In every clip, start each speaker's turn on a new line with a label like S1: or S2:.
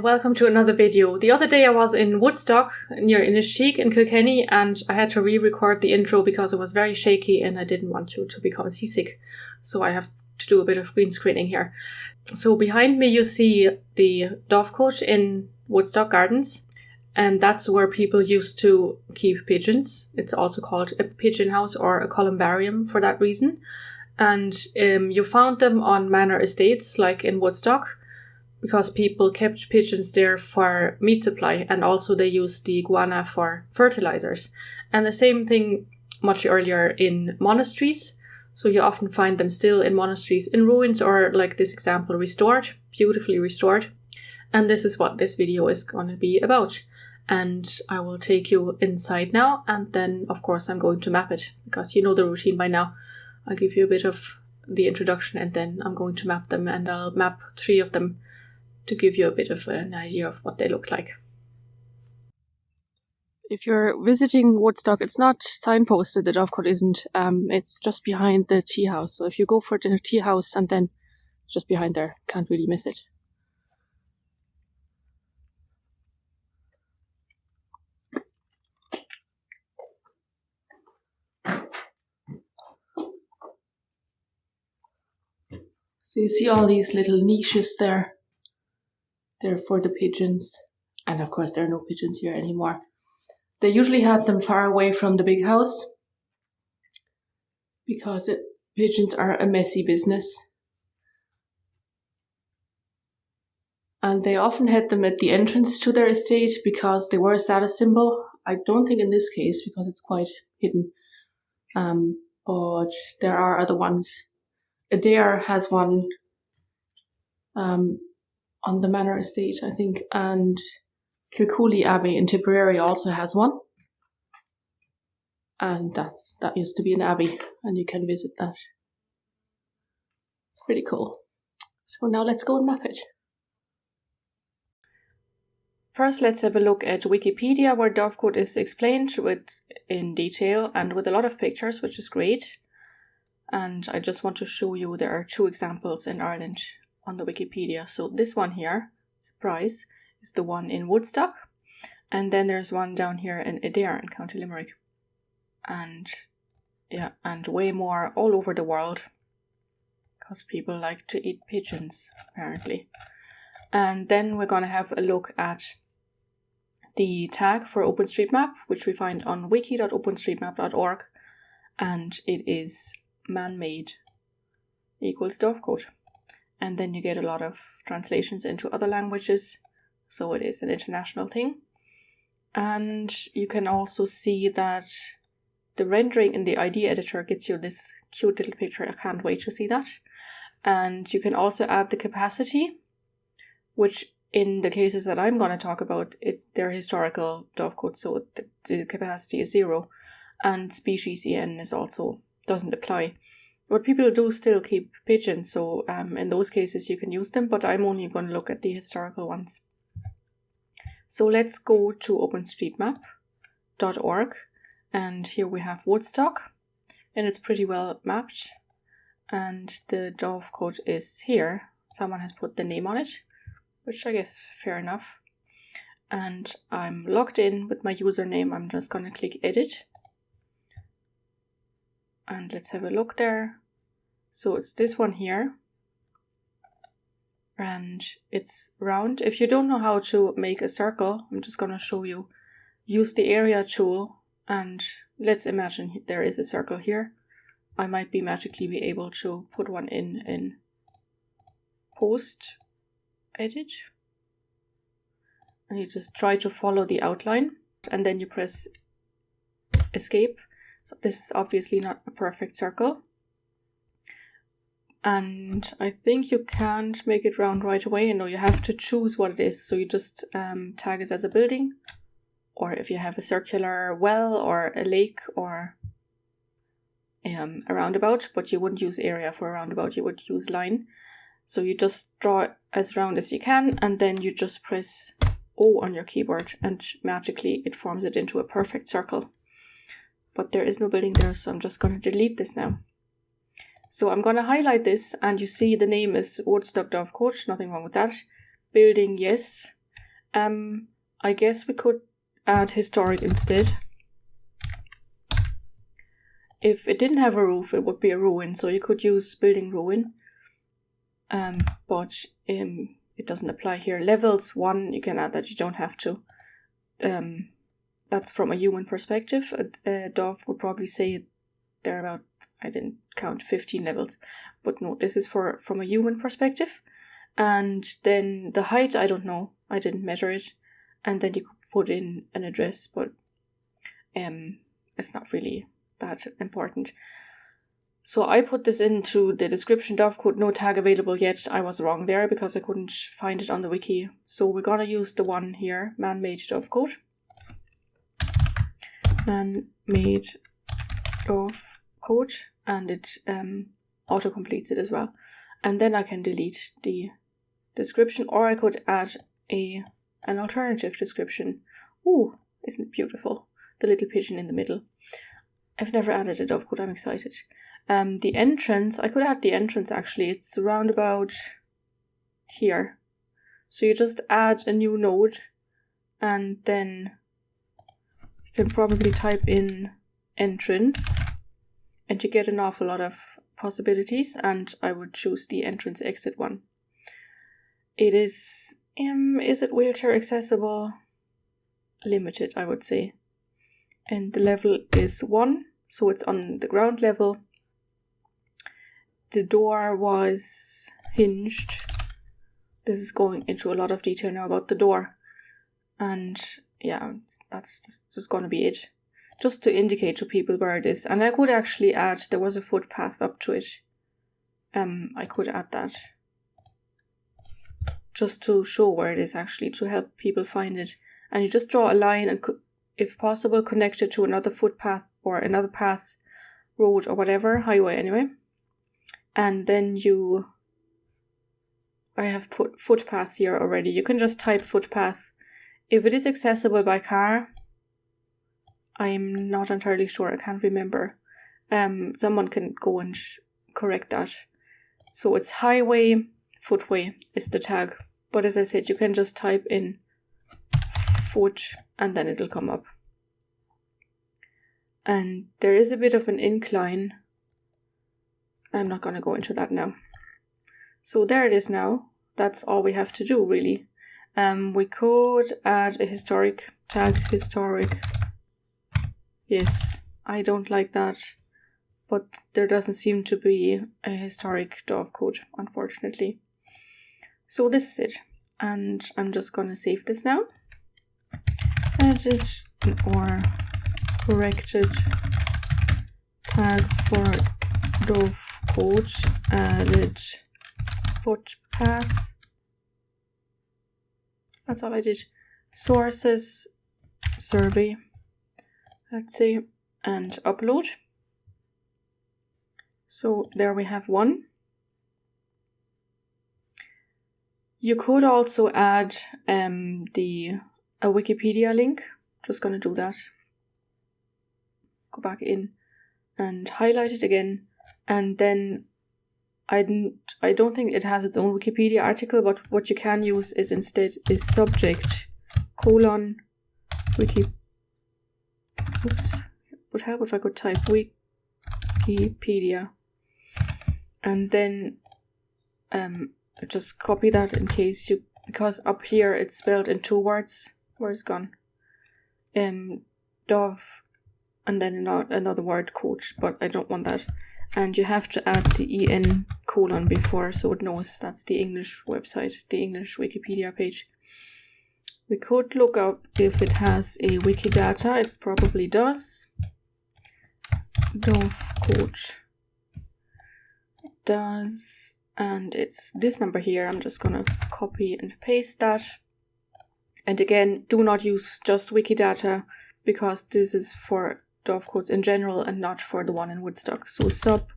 S1: Welcome to another video. The other day I was in Woodstock near Innisfree in Kilkenny, and I had to re-record the intro because it was very shaky and I didn't want to become seasick. So I have to do a bit of green screening here. So behind me you see the Dovecote in Woodstock Gardens, and that's where people used to keep pigeons. It's also called a pigeon house or a columbarium for that reason. And you found them on manor estates like in Woodstock, because people kept pigeons there for meat supply, and also they used the iguana for fertilizers. And the same thing much earlier in monasteries. So you often find them still in monasteries in ruins, or like this example, restored, beautifully restored. And this is what this video is going to be about. And I will take you inside now, and then of course I'm going to map it, because you know the routine by now. I'll give you a bit of the introduction and then I'm going to map them, and I'll map 3 of them to give you a bit of an idea of what they look like. If you're visiting Woodstock, it's not signposted, the Dovecote isn't. It's just behind the tea house. So if you go for the tea house and then just behind there, can't really miss it. So you see all these little niches there. They're for the pigeons. And of course there are no pigeons here anymore. They usually had them far away from the big house, because pigeons are a messy business. And they often had them at the entrance to their estate because they were a status symbol. I don't think in this case, because it's quite hidden. But there are other ones. Adare has one on the manor estate, I think, and Kilcooley Abbey in Tipperary also has one. And that used to be an abbey, and you can visit that. It's pretty cool. So now let's go and map it. First, let's have a look at Wikipedia, where Dovecote is explained in detail and with a lot of pictures, which is great. And I just want to show you there are 2 examples in Ireland on the Wikipedia. So this one here, surprise, is the one in Woodstock. And then there's one down here in Adare in County Limerick. And yeah, and way more all over the world, because people like to eat pigeons, apparently. And then we're going to have a look at the tag for OpenStreetMap, which we find on wiki.openstreetmap.org. And it is man-made equals Dovecote. And then you get a lot of translations into other languages, so it is an international thing. And you can also see that the rendering in the ID editor gets you this cute little picture. I can't wait to see that. And you can also add the capacity, which in the cases that I'm going to talk about, they're historical Dovecote, so the capacity is 0. And species EN is also doesn't apply. But people do still keep pigeons, so in those cases you can use them, but I'm only going to look at the historical ones. So let's go to openstreetmap.org, and here we have Woodstock, and it's pretty well mapped, and the Dovecote is here. Someone has put the name on it, which I guess fair enough. And I'm logged in with my username. I'm just going to click edit. And let's have a look there. So it's this one here. And it's round. If you don't know how to make a circle, I'm just going to show you. Use the area tool, and let's imagine there is a circle here. I might magically be able to put one in post edit. And you just try to follow the outline, and then you press escape. So this is obviously not a perfect circle. And I think you can't make it round right away. No, you have to choose what it is. So you just tag it as a building, or if you have a circular well or a lake or a roundabout, but you wouldn't use area for a roundabout, you would use line. So you just draw it as round as you can, and then you just press O on your keyboard, and magically it forms it into a perfect circle. But there is no building there, so I'm just going to delete this now. So I'm going to highlight this, and you see the name is Woodstock Dovecote, nothing wrong with that. Building, yes. I guess we could add historic instead. If it didn't have a roof, it would be a ruin, so you could use building ruin. But it doesn't apply here. Levels 1, you can add that, you don't have to. That's from a human perspective. A Dove would probably say there are about, I didn't count, 15 levels. But no, this is from a human perspective. And then the height, I don't know. I didn't measure it. And then you could put in an address, but it's not really that important. So I put this into the description, Dovecote, no tag available yet. I was wrong there because I couldn't find it on the wiki. So we're gonna use the one here, man-made Dovecote. Man-made Dovecote, and it auto-completes it as well. And then I can delete the description, or I could add an alternative description. Ooh, isn't it beautiful? The little pigeon in the middle. I've never added a Dovecote, I'm excited. The entrance, I could add the entrance actually. It's around about here. So you just add a new node, and then you can probably type in entrance, and you get an awful lot of possibilities, and I would choose the entrance exit one. It is it wheelchair accessible? Limited, I would say. And the level is 1, so it's on the ground level. The door was hinged. This is going into a lot of detail now about the door. And yeah, that's just going to be it. Just to indicate to people where it is. And I could actually add, there was a footpath up to it. I could add that. Just to show where it is actually, to help people find it. And you just draw a line and, if possible, connect it to another footpath or another path, road or whatever, highway anyway. And then I have put footpath here already. You can just type footpath. If it is accessible by car, I'm not entirely sure, I can't remember. Someone can go and correct that. So it's highway, footway is the tag. But as I said, you can just type in foot and then it'll come up. And there is a bit of an incline. I'm not going to go into that now. So there it is now. That's all we have to do, really. We could add a historic tag, historic. Yes, I don't like that. But there doesn't seem to be a historic Dovecote, unfortunately. So this is it. And I'm just going to save this now. Edit or corrected tag for Dovecote, added footpath. That's all I did. Sources, survey, let's see, and upload. So there we have one. You could also add a Wikipedia link. Just gonna do that. Go back in and highlight it again, and then I don't think it has its own Wikipedia article, but what you can use is instead is subject : wiki. Oops, would help if I could type Wikipedia, and then just copy that in case you, because up here it's spelled in 2 words. Where's it gone? Dove, and then another word, coach, but I don't want that. And you have to add the EN : before, so it knows that's the English website, the English Wikipedia page. We could look up if it has a wikidata. It probably does. Dovecote. It does. And it's this number here. I'm just gonna copy and paste that. And again, do not use just wikidata, because this is for Dovecotes in general and not for the one in Woodstock. So subject :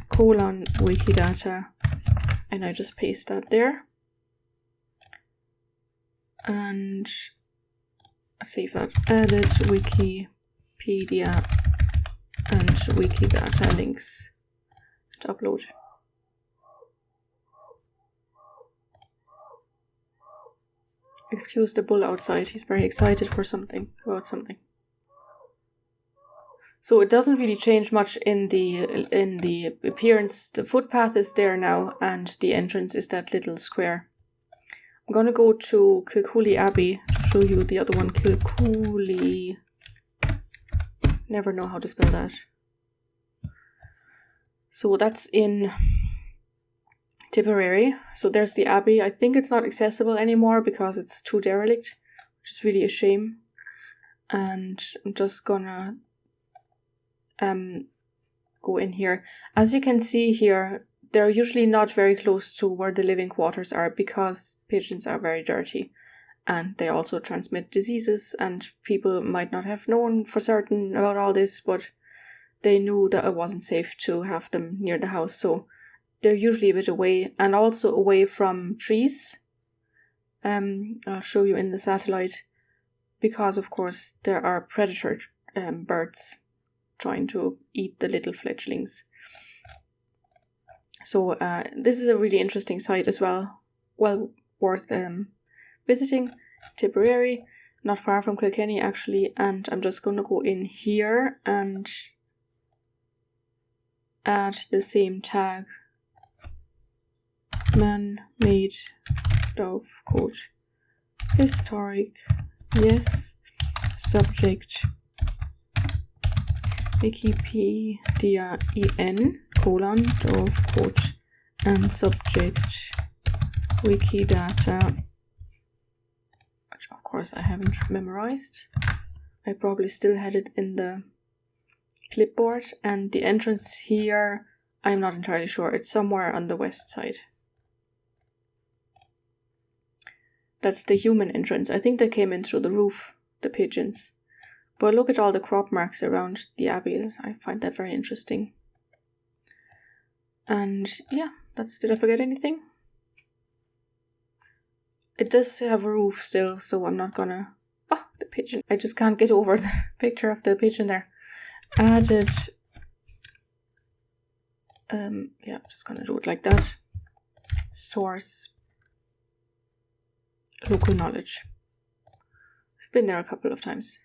S1: wikidata, and I just paste that there. And save that. Edit Wikipedia and wikidata links to upload. Excuse the bull outside, he's very excited for something, about something. So it doesn't really change much in the appearance. The footpath is there now, and the entrance is that little square. I'm gonna go to Kilcooley Abbey to show you the other one, Kilcooley. Never know how to spell that. So that's in Tipperary. So there's the abbey. I think it's not accessible anymore because it's too derelict, which is really a shame. And I'm just gonna go in here. As you can see here, they're usually not very close to where the living quarters are because pigeons are very dirty and they also transmit diseases, and people might not have known for certain about all this, but they knew that it wasn't safe to have them near the house, so they're usually a bit away, and also away from trees. I'll show you in the satellite, because of course there are predator birds trying to eat the little fledglings. So this is a really interesting site as well, well worth visiting. Tipperary, not far from Kilkenny actually, and I'm just going to go in here and add the same tag, man-made Dovecote, historic, yes, subject, Wikipedia en : Dovecote, and subject wikidata, which of course I haven't memorized. I probably still had it in the clipboard, and the entrance here, I'm not entirely sure. It's somewhere on the west side. That's the human entrance. I think they came in through the roof, the pigeons. But look at all the crop marks around the abbey. I find that very interesting. And yeah, did I forget anything? It does have a roof still, so I'm not gonna... Oh, the pigeon. I just can't get over the picture of the pigeon there. Added... yeah, I'm just gonna do it like that. Source. Local knowledge. I've been there a couple of times.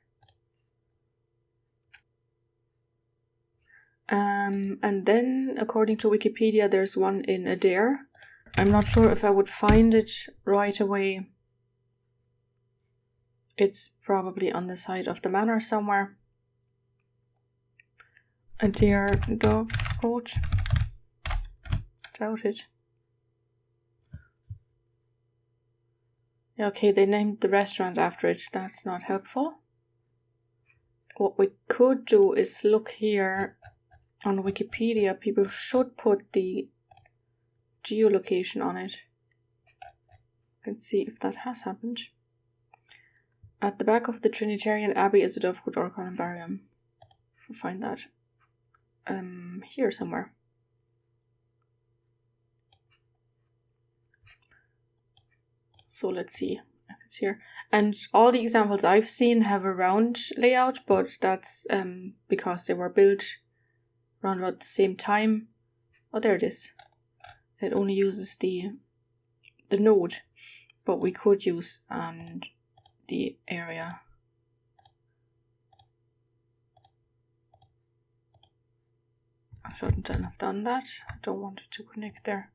S1: And then, according to Wikipedia, there's one in Adare. I'm not sure if I would find it right away. It's probably on the side of the manor somewhere. Adare Dovecote. Doubt it. Okay, they named the restaurant after it. That's not helpful. What we could do is look here on Wikipedia. People should put the geolocation on it. You can see if that has happened. At the back of the Trinitarian Abbey is a Dovecote or columbarium. We'll find that here somewhere. So let's see if it's here. And all the examples I've seen have a round layout, but that's because they were built around about the same time. Oh, there it is. It only uses the node, but we could use the area. I shouldn't have done that. I don't want it to connect there.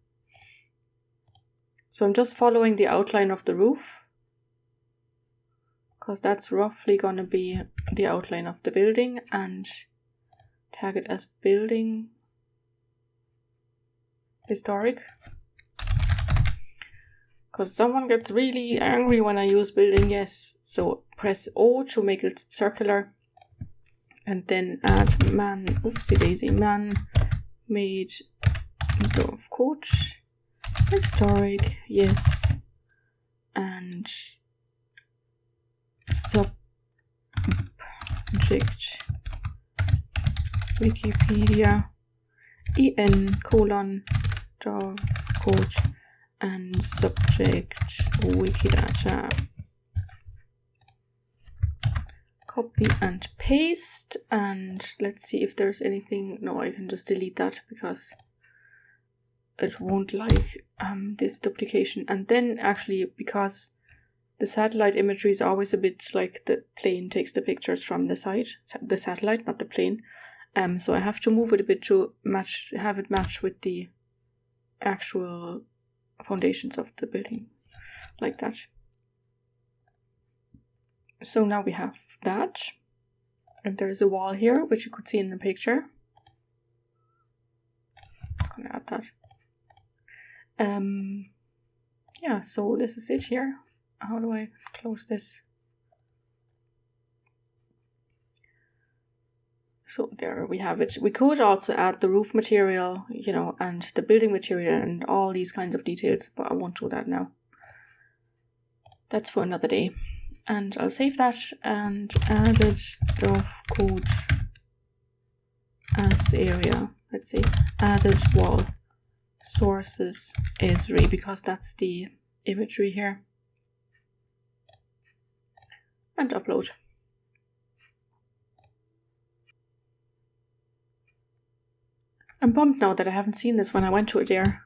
S1: So I'm just following the outline of the roof, because that's roughly going to be the outline of the building, and tag it as building historic. Because someone gets really angry when I use building yes. So press O to make it circular, and then add man-made Dovecote. Historic, yes, and subject Wikipedia en : Dovecote, and subject wikidata. Copy and paste, and let's see if there's anything. No, I can just delete that because it won't like this duplication. And then actually, because The satellite imagery is always a bit like the plane takes the pictures from the side, the satellite, not the plane. So I have to move it a bit to have it match with the actual foundations of the building, like that. So now we have that, and there's a wall here, which you could see in the picture. I'm just gonna add that. Yeah, so this is it here. How do I close this? So there we have it. We could also add the roof material, you know, and the building material and all these kinds of details, but I won't do that now. That's for another day. And I'll save that and added Dovecote as area. Let's see, added wall sources Esri, because that's the imagery here. And upload. I'm bummed now that I haven't seen this when I went to Adare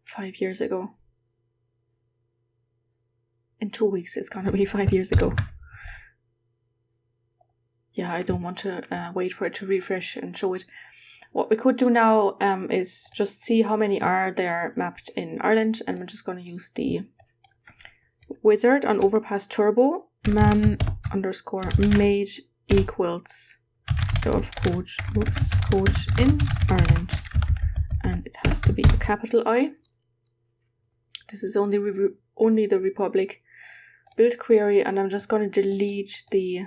S1: 5 years ago. In 2 weeks it's gonna be 5 years ago. Yeah, I don't want to wait for it to refresh and show it. What we could do now is just see how many are there mapped in Ireland, and we're just going to use the wizard on overpass-turbo, man_made equals Dovecote in Ireland, and it has to be a capital I. This is only the Republic build query, and I'm just going to delete the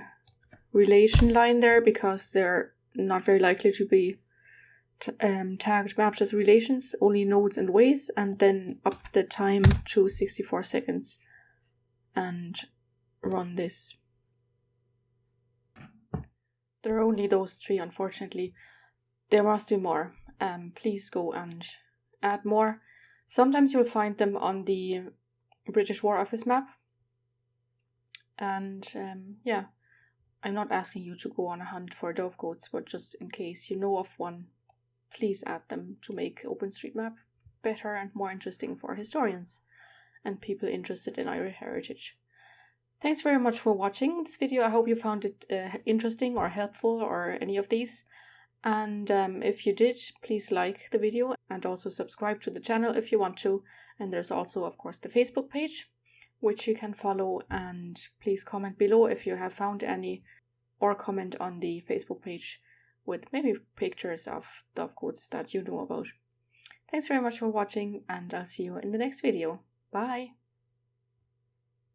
S1: relation line there because they're not very likely to be tagged mapped as relations, only nodes and ways, and then up the time to 64 seconds and run this. There are only those 3, unfortunately. There must be more. Please go and add more. Sometimes you'll find them on the British War Office map. And yeah, I'm not asking you to go on a hunt for Dovecotes, but just in case you know of one, please add them to make OpenStreetMap better and more interesting for historians and people interested in Irish heritage. Thanks very much for watching this video. I hope you found it interesting or helpful or any of these. And if you did, please like the video and also subscribe to the channel if you want to. And there's also, of course, the Facebook page, which you can follow. And please comment below if you have found any, or comment on the Facebook page with maybe pictures of Dovecotes that you know about. Thanks very much for watching, and I'll see you in the next video. Bye!